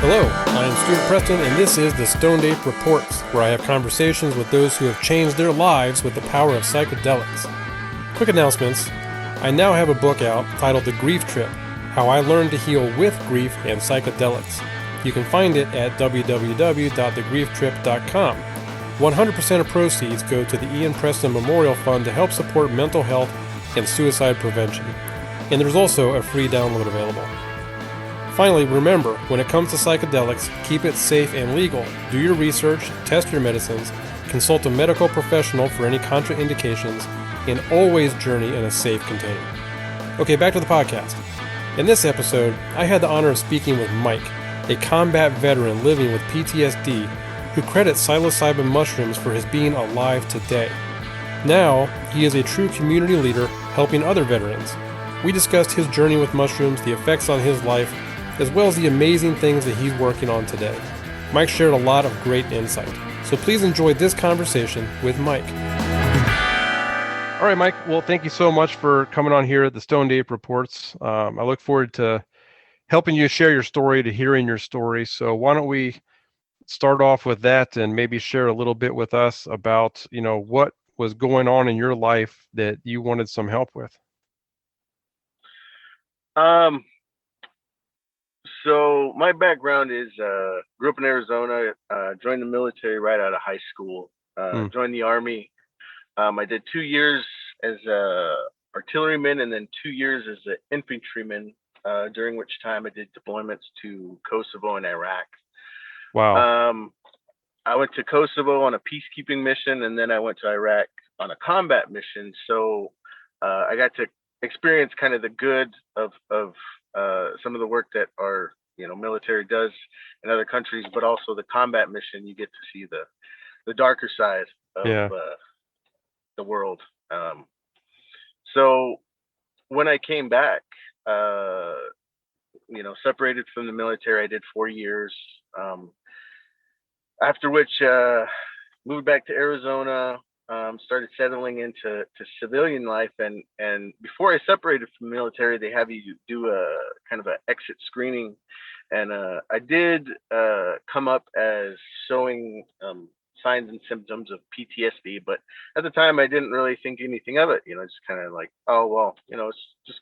Hello, I am Stuart Preston, and this is the Stoned Ape Reports, where I have conversations with those who have changed their lives with the power of psychedelics. Quick announcements. I now have a book out titled The Grief Trip, How I Learned to Heal with Grief and Psychedelics. You can find it at www.thegrieftrip.com. 100% of proceeds go to the Ian Preston Memorial Fund to help support mental health and suicide prevention. And there's also a free download available. Finally, remember, when it comes to psychedelics, keep it safe and legal. Do your research, test your medicines, consult a medical professional for any contraindications, and always journey in a safe container. Okay, back to the podcast. In this episode, I had the honor of speaking with Mike, a combat veteran living with PTSD who credits psilocybin mushrooms for his being alive today. Now, he is a true community leader helping other veterans. We discussed his journey with mushrooms, the effects on his life, as well as the amazing things that he's working on today. Mike shared a lot of great insight. So please enjoy this conversation with Mike. All right, Mike. Well, thank you so much for coming on here at the Stoned Ape Reports. I look forward to helping you share your story, to hearing your story. So why don't we start off with that and maybe share a little bit with us about, what was going on in your life that you wanted some help with? So my background is grew up in Arizona, joined the military right out of high school, joined the Army. I did 2 years as a artilleryman and then 2 years as an infantryman, during which time I did deployments to Kosovo and Iraq. Wow. I went to Kosovo on a peacekeeping mission, and then I went to Iraq on a combat mission. So I got to experience kind of the good of some of the work that our military does in other countries, but also the combat mission. You get to see the darker side of the world. So when I came back, separated from the military, I did 4 years. After which, moved back to Arizona. Started settling into civilian life, and before I separated from the military, they have you do a kind of an exit screening, and I did come up as showing signs and symptoms of PTSD, but at the time I didn't really think anything of it. Just kind of like, oh well, it's just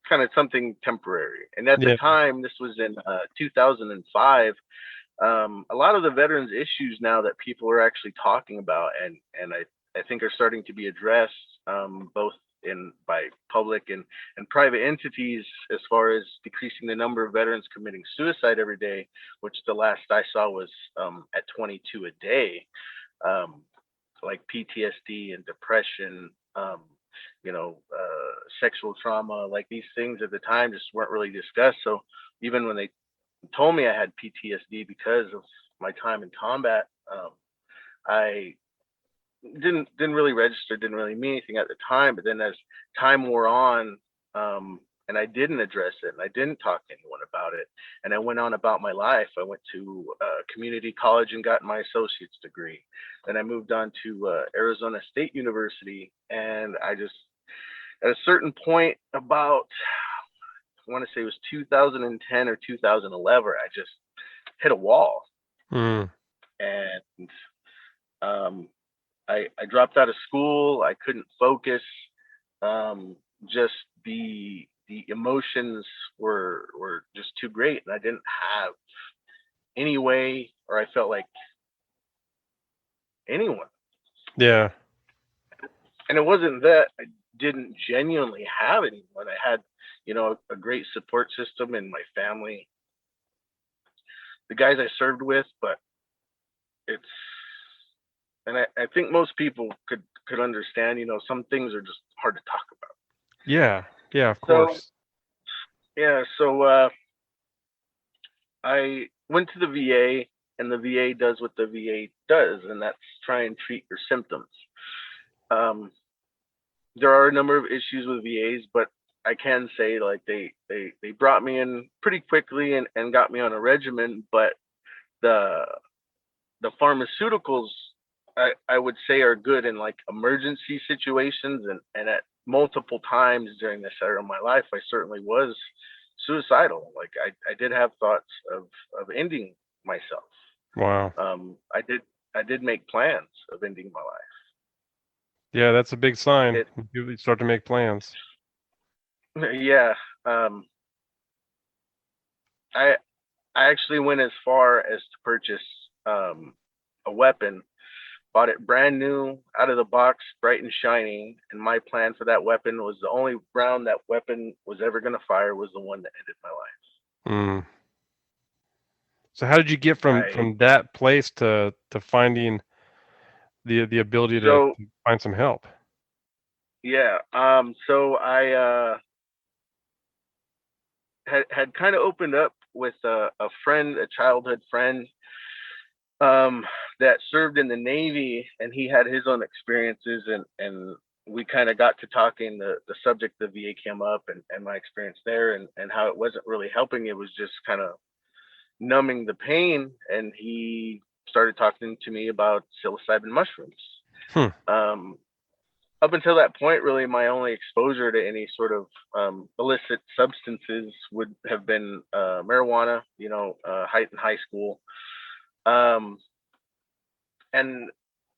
kind of something temporary. And at the time, this was in 2005. A lot of the veterans issues now that people are actually talking about, and I think are starting to be addressed, both by public and private entities, as far as decreasing the number of veterans committing suicide every day, which the last I saw was at 22 a day. Like PTSD and depression, sexual trauma, like these things at the time just weren't really discussed. So even when they told me I had PTSD because of my time in combat, I didn't really register, didn't really mean anything at the time. But then as time wore on, and I didn't address it, and I didn't talk to anyone about it, and I went on about my life. I went to community college and got my associate's degree. Then I moved on to Arizona State University, and I just, at a certain point, about, I want to say it was 2010 or 2011, I just hit a wall. And I dropped out of school. I couldn't focus. Just the emotions were just too great, and I didn't have any way, or I felt like anyone. Yeah. And it wasn't that I didn't genuinely have anyone. I had, a great support system in my family, the guys I served with, but and I think most people could understand, some things are just hard to talk about. Yeah, of course. So I went to the VA, and the VA does what the VA does, and that's try and treat your symptoms. There are a number of issues with VAs, but I can say, like, they brought me in pretty quickly and got me on a regimen, but the pharmaceuticals, I would say, are good in like emergency situations, and at multiple times during this era of my life, I certainly was suicidal. Like I did have thoughts of ending myself. Wow. I did make plans of ending my life. Yeah, that's a big sign. It You start to make plans. yeah. Um, I I actually went as far as to purchase a weapon. Bought it brand new, out of the box, bright and shiny. And my plan for that weapon was the only round that weapon was ever going to fire was the one that ended my life. Mm. So how did you get from I that place to finding the ability so to find some help? yeah. So I had kind of opened up with a friend, a childhood friend, um, that served in the Navy, and he had his own experiences, and we kind of got to talking. The subject of VA came up, and my experience there, and how it wasn't really helping. It was just kind of numbing the pain, and he started talking to me about psilocybin mushrooms. Hmm. Um, Up until that point, really, my only exposure to any sort of illicit substances would have been marijuana. In high school. Um, and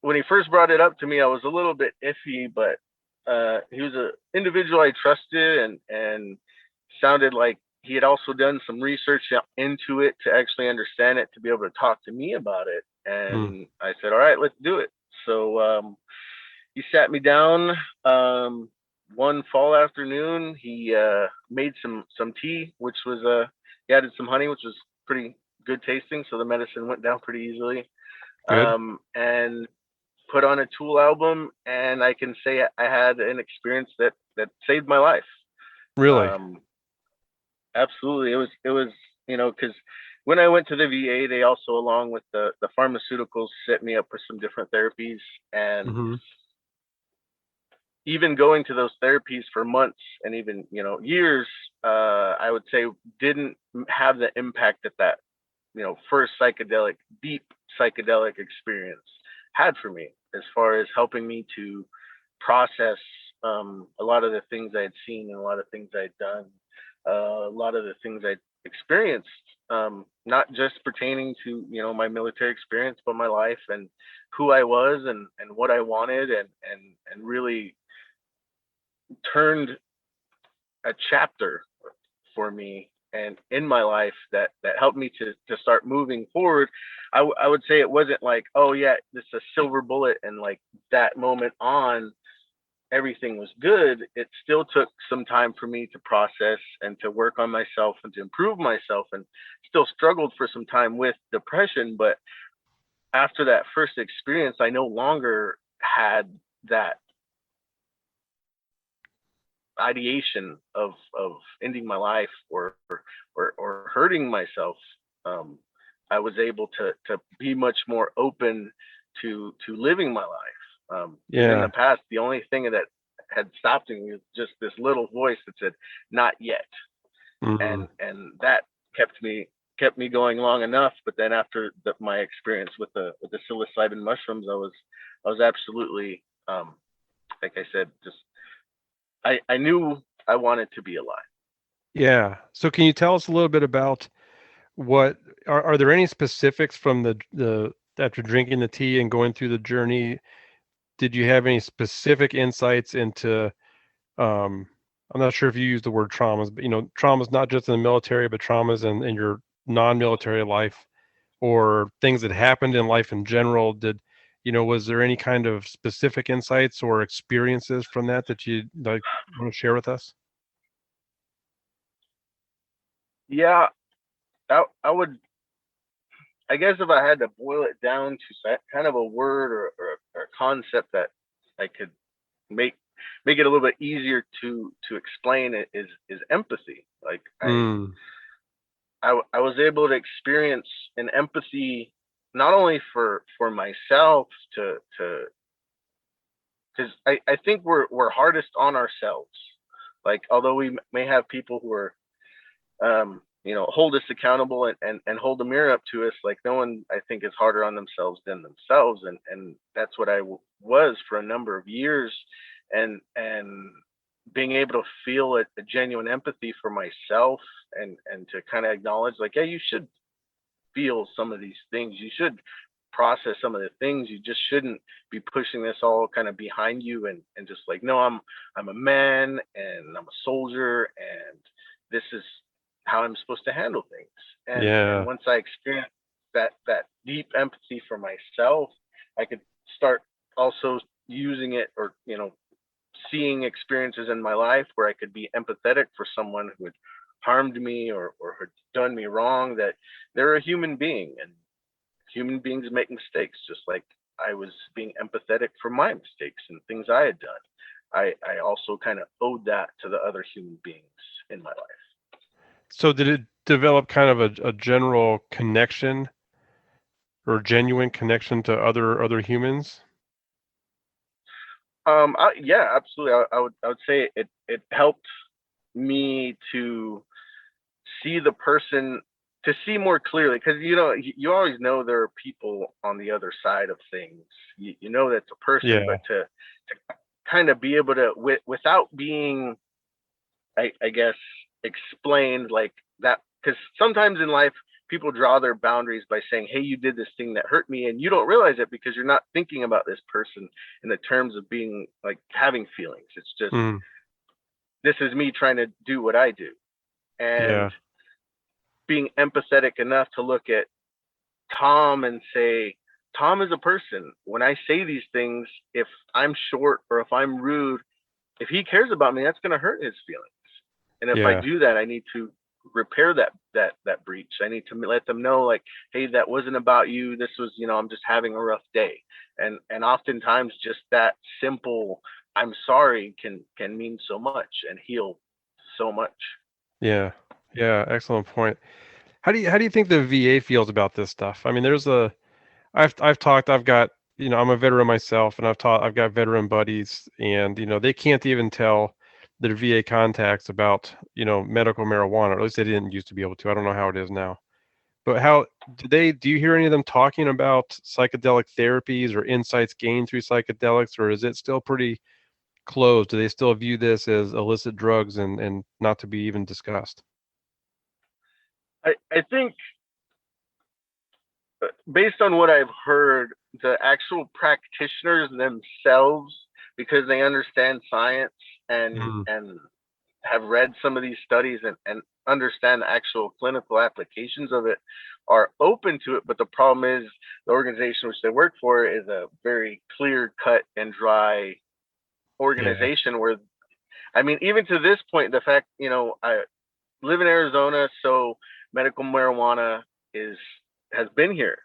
when he first brought it up to me, I was a little bit iffy, but he was an individual I trusted, and sounded like he had also done some research into it to actually understand it, to be able to talk to me about it. Mm. And I said, all right, let's do it. So he sat me down one fall afternoon. He made some tea, which was he added some honey, which was pretty good tasting, so the medicine went down pretty easily. Good. And put on a Tool album, and I can say I had an experience that saved my life. Really? Um, Absolutely, it was because when I went to the VA, they also, along with the pharmaceuticals, set me up for some different therapies, and Hmm. even going to those therapies for months and even years, I would say didn't have the impact that first deep psychedelic experience had for me, as far as helping me to process a lot of the things I had seen and a lot of things I'd done, a lot of the things I'd experienced, not just pertaining to my military experience, but my life and who I was, and what I wanted, and really turned a chapter for me and in my life that helped me to start moving forward. I would say it wasn't like, oh yeah, this is a silver bullet, and like that moment on, everything was good. It still took some time for me to process and to work on myself and to improve myself, and still struggled for some time with depression. But after that first experience, I no longer had that ideation of ending my life, or hurting myself. um, I was able to be much more open to living my life. Because in Yeah. the past, the only thing that had stopped me was just this little voice that said, "Not yet," Hmm. and that kept me going long enough. But then after my experience with the psilocybin mushrooms, I was absolutely, like I said, just I knew I wanted to be alive. Yeah. So can you tell us a little bit about what are there any specifics from the after drinking the tea and going through the journey? Did you have any specific insights into um I'm not sure if you use the word traumas, but traumas not just in the military, but traumas in your non-military life, or things that happened in life in general? Was there any kind of specific insights or experiences from that you like want to share with us? Yeah, I would. I guess if I had to boil it down to kind of a word, or a concept that I could make make it a little bit easier to explain, it is empathy. Like Mm. I was able to experience an empathy, not only for myself, to because I think we're hardest on ourselves. Like, although we may have people who are hold us accountable, and hold a mirror up to us, like no one, I think, is harder on themselves than themselves. And that's what I was for a number of years. And being able to feel a genuine empathy for myself, and to kind of acknowledge, like, yeah, you should feel some of these things. You should process some of the things. You just shouldn't be pushing this all kind of behind you, and just like, no, I'm a man and I'm a soldier, and this is how I'm supposed to handle things. And Yeah. once I experienced that deep empathy for myself, I could start also using it, or seeing experiences in my life where I could be empathetic for someone who had harmed me, or had done me wrong, that they're a human being, and human beings make mistakes, just like I was being empathetic for my mistakes and things I had done. I also kind of owed that to the other human beings in my life. So did it develop kind of a general connection or genuine connection to other humans? Yeah, absolutely. I would say it helped me to see the person, to see more clearly, because you always know there are people on the other side of things. You know that's a person, Yeah. but to kind of be able to, without being, I guess, explained like that, because sometimes in life people draw their boundaries by saying, hey, you did this thing that hurt me, and you don't realize it because you're not thinking about this person in the terms of being like having feelings. It's just, Mm, this is me trying to do what I do, and yeah. being empathetic enough to look at Tom and say, Tom is a person. When I say these things, if I'm short or if I'm rude, if he cares about me, that's going to hurt his feelings. And if I Yeah. do that, I need to repair that breach. I need to let them know, like, hey, that wasn't about you. This was, I'm just having a rough day. And oftentimes just that simple I'm sorry can mean so much and heal so much. Yeah. Yeah. Excellent point. How do you think the VA feels about this stuff? I mean, I've talked, I've got, I'm a veteran myself, and I've got veteran buddies, and they can't even tell their VA contacts about, medical marijuana, or at least they didn't used to be able to. I don't know how it is now. But how do you hear any of them talking about psychedelic therapies or insights gained through psychedelics, or is it still pretty closed? Do they still view this as illicit drugs and not to be even discussed? I think, based on what I've heard, the actual practitioners themselves, because they understand science, and Mm, have read some of these studies, and understand the actual clinical applications of it, are open to it. But the problem is the organization which they work for is a very clear cut and dry yeah. organization, where, I mean, even to this point, the fact, I live in Arizona, so medical marijuana is has been here.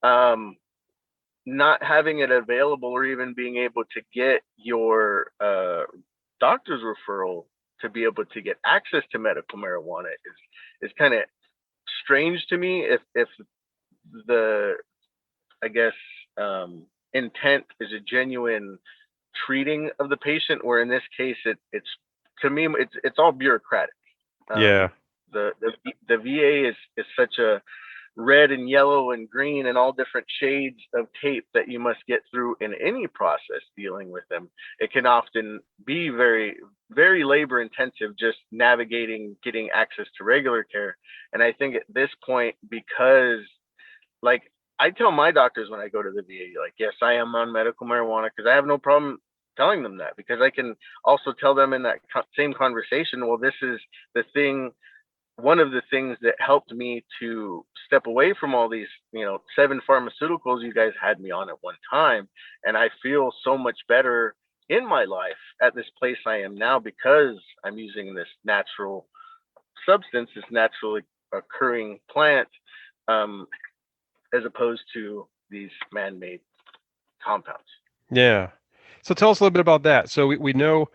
Um, Not having it available, or even being able to get your doctor's referral to be able to get access to medical marijuana is kind of strange to me. If the, I guess, intent is a genuine treating of the patient, where in this case it's, to me, it's all bureaucratic. Yeah. um, the VA is such a red and yellow and green and all different shades of tape that you must get through in any process dealing with them. It can often be very, very labor intensive, just navigating getting access to regular care. And I think at this point, because, like, I tell my doctors when I go to the VA, like, yes, I am on medical marijuana, because I have no problem telling them that, because I can also tell them in that same conversation, well, this is the thing, one of the things that helped me to step away from all these, 7 pharmaceuticals you guys had me on at one time. And I feel so much better in my life at this place I am now, because I'm using this natural substance, this naturally occurring plant, um, as opposed to these man made compounds. Yeah. So tell us a little bit about that. So we know,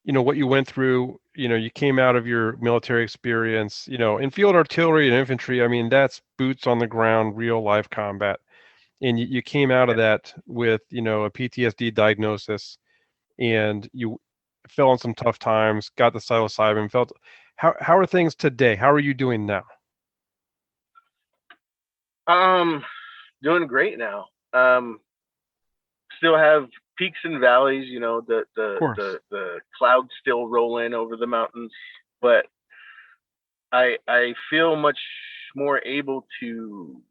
what you went through. You came out of your military experience, in field artillery and infantry. I mean, that's boots on the ground, real life combat. And you came out of Yeah. that with, a PTSD diagnosis, and you fell on some tough times, got the psilocybin, felt how are things today? How are you doing now? Um, Doing great now. still have peaks and valleys. The Of the course. the the clouds still roll in over the mountains, but I feel much more able to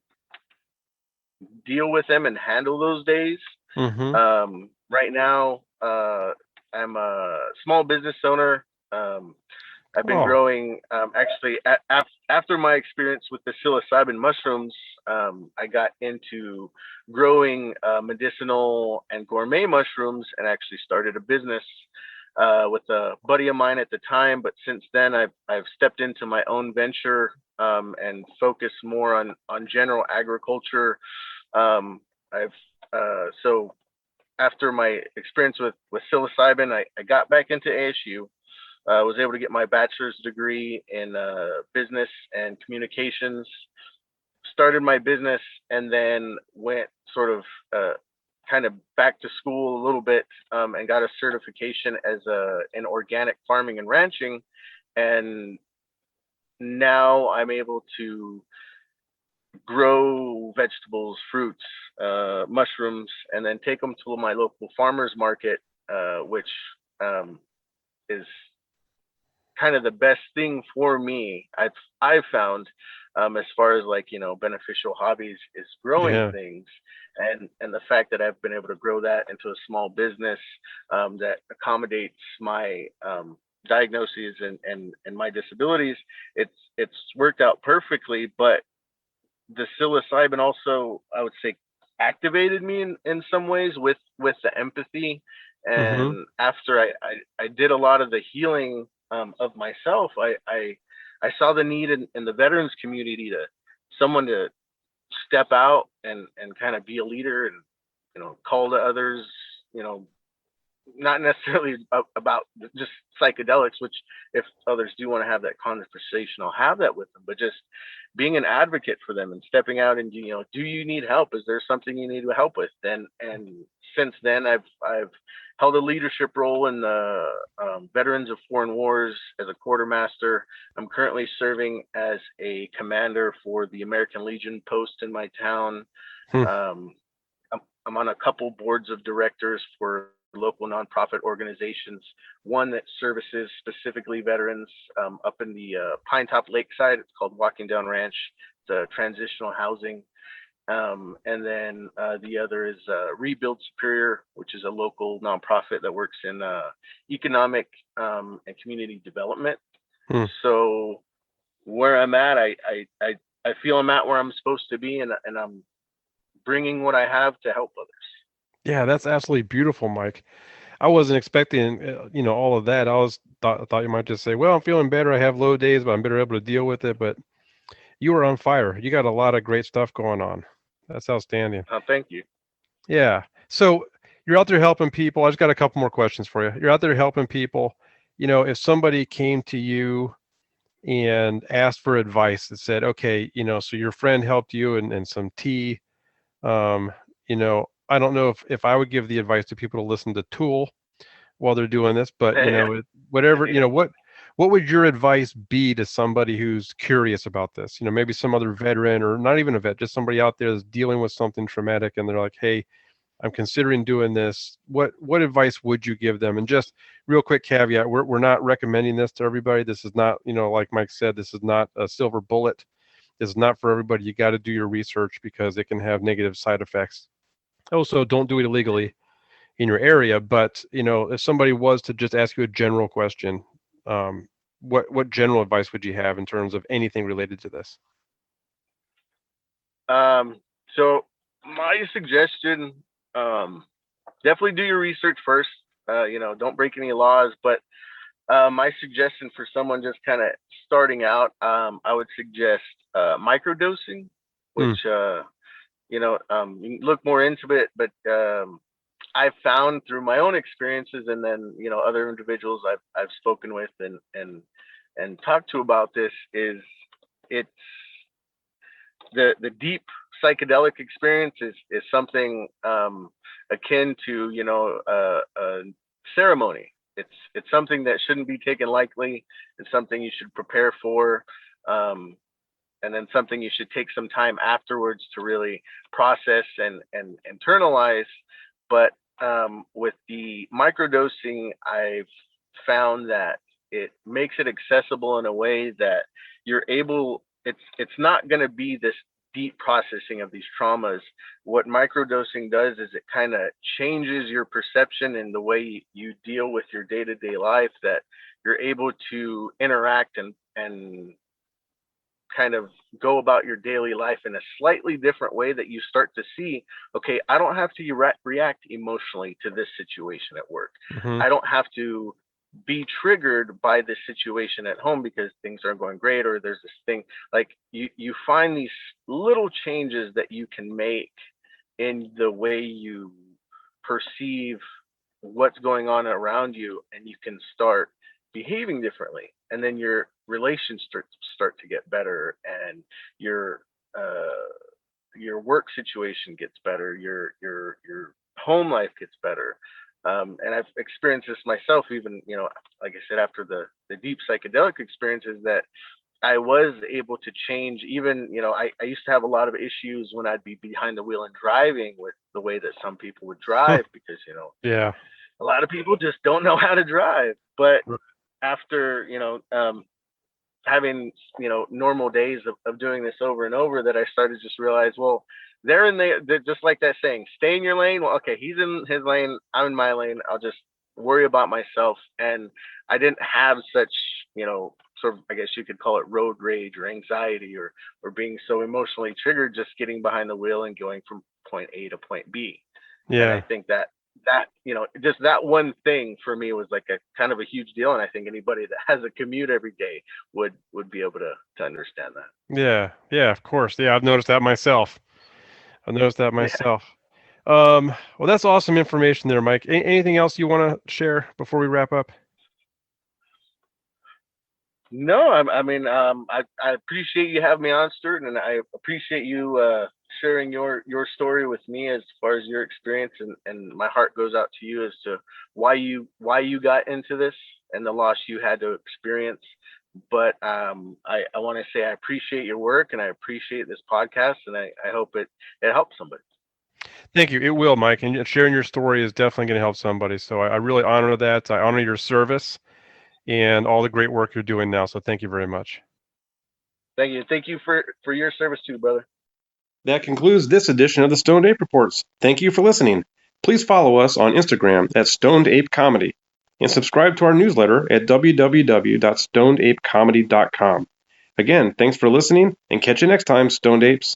deal with them and handle those days. Mm-hmm. Right now, I'm a small business owner. I've been Oh. growing, actually, after my experience with the psilocybin mushrooms. I got into growing medicinal and gourmet mushrooms, and actually started a business with a buddy of mine at the time. But since then, I've stepped into my own venture, and focused more on general agriculture. I've So after my experience with psilocybin, I got back into ASU. Was able to get my bachelor's degree in business and communications. Started my business, and then went sort of kind of back to school a little bit, and got a certification as in organic farming and ranching. And now I'm able to grow vegetables, fruits, mushrooms, and then take them to my local farmers market, which is kind of the best thing for me. I've found, as far as like beneficial hobbies, is growing Yeah. things, and the fact that I've been able to grow that into a small business, that accommodates my diagnoses and my disabilities. It's worked out perfectly. But the psilocybin also, I would say, activated me in some ways with the empathy. Mm-hmm. And after I did a lot of the healing of myself, I saw the need in the veterans community to someone to step out and kind of be a leader, and call to others, you know not necessarily about just psychedelics, which if others do want to have that conversation, I'll have that with them, but just being an advocate for them and stepping out and, do you need help? Is there something you need help with? And since then, I've held a leadership role in the Veterans of Foreign Wars as a quartermaster. I'm currently serving as a commander for the American Legion post in my town. Hmm. Um, I'm on a couple boards of directors for local nonprofit organizations. One that services specifically veterans, up in the Pine Top Lakeside. It's called Walking Down Ranch. It's transitional housing. And then the other is Rebuild Superior, which is a local nonprofit that works in economic and community development. Hmm. So where I'm at, I feel I'm at where I'm supposed to be, and I'm bringing what I have to help others. Yeah, that's absolutely beautiful, Mike. I wasn't expecting, all of that. I thought you might just say, "Well, I'm feeling better. I have low days, but I'm better able to deal with it." But you are on fire. You got a lot of great stuff going on. That's outstanding. Thank you. Yeah. So you're out there helping people. I just got a couple more questions for you. You're out there helping people. If somebody came to you and asked for advice that said, okay, so your friend helped you and some tea. Um, I don't know if I would give the advice to people to listen to Tool while they're doing this, but whatever, Yeah. what would your advice be to somebody who's curious about this? Maybe some other veteran, or not even a vet, just somebody out there that's dealing with something traumatic, and they're like, hey, I'm considering doing this. What advice would you give them? And just real quick caveat, we're not recommending this to everybody. This is not, like Mike said, this is not a silver bullet. This is not for everybody. You got to do your research because it can have negative side effects. Also, don't do it illegally in your area. But if somebody was to just ask you a general question, um, what general advice would you have in terms of anything related to this? So my suggestion, definitely do your research first. Don't break any laws. But my suggestion for someone just kind of starting out, I would suggest microdosing, which Hmm. you can look more into it. But I've found through my own experiences, and then other individuals I've spoken with and talked to about this, is it's the deep psychedelic experience is something akin to a ceremony. It's something that shouldn't be taken lightly. It's something you should prepare for, and then something you should take some time afterwards to really process and internalize. But with the microdosing, I've found that it makes it accessible in a way that you're able. It's not going to be this deep processing of these traumas. What microdosing does is it kind of changes your perception and the way you deal with your day-to-day life. That you're able to interact and kind of go about your daily life in a slightly different way, that you start to see, okay, I don't have to react emotionally to this situation at work. Mm-hmm. I don't have to be triggered by this situation at home because things aren't going great, or there's this thing. Like, you find these little changes that you can make in the way you perceive what's going on around you, and you can start behaving differently, and then your relations start to get better, and your work situation gets better, your home life gets better. And I've experienced this myself, even, like I said, after the deep psychedelic experiences, that I was able to change. Even, I used to have a lot of issues when I'd be behind the wheel and driving with the way that some people would drive, because, Yeah. a lot of people just don't know how to drive. But after, having, normal days of doing this over and over, that I started to just realize, well, they're just like that saying, stay in your lane. Well, okay, he's in his lane, I'm in my lane. I'll just worry about myself. And I didn't have such, sort of, I guess you could call it road rage or anxiety, or being so emotionally triggered just getting behind the wheel and going from point A to point B. And I Yeah. think that just that one thing for me was like a kind of a huge deal. And I think anybody that has a commute every day would be able to understand that. Yeah. Yeah. Of course. Yeah. I've noticed that myself. Yeah. Well, that's awesome information there, Mike. Anything else you want to share before we wrap up? No, I mean, I appreciate you having me on, Stuart, and I appreciate you sharing your story with me as far as your experience, and my heart goes out to you as to why you got into this and the loss you had to experience. But I want to say I appreciate your work, and I appreciate this podcast, and I hope it helps somebody. Thank you. It will, Mike. And sharing your story is definitely going to help somebody. So I really honor that. I honor your service and all the great work you're doing now. So thank you very much. Thank you for your service too, brother. That concludes this edition of the Stoned Ape Reports. Thank you for listening. Please follow us on Instagram at Stoned Ape Comedy and subscribe to our newsletter at www.stonedapecomedy.com. Again, thanks for listening, and catch you next time, Stoned Apes.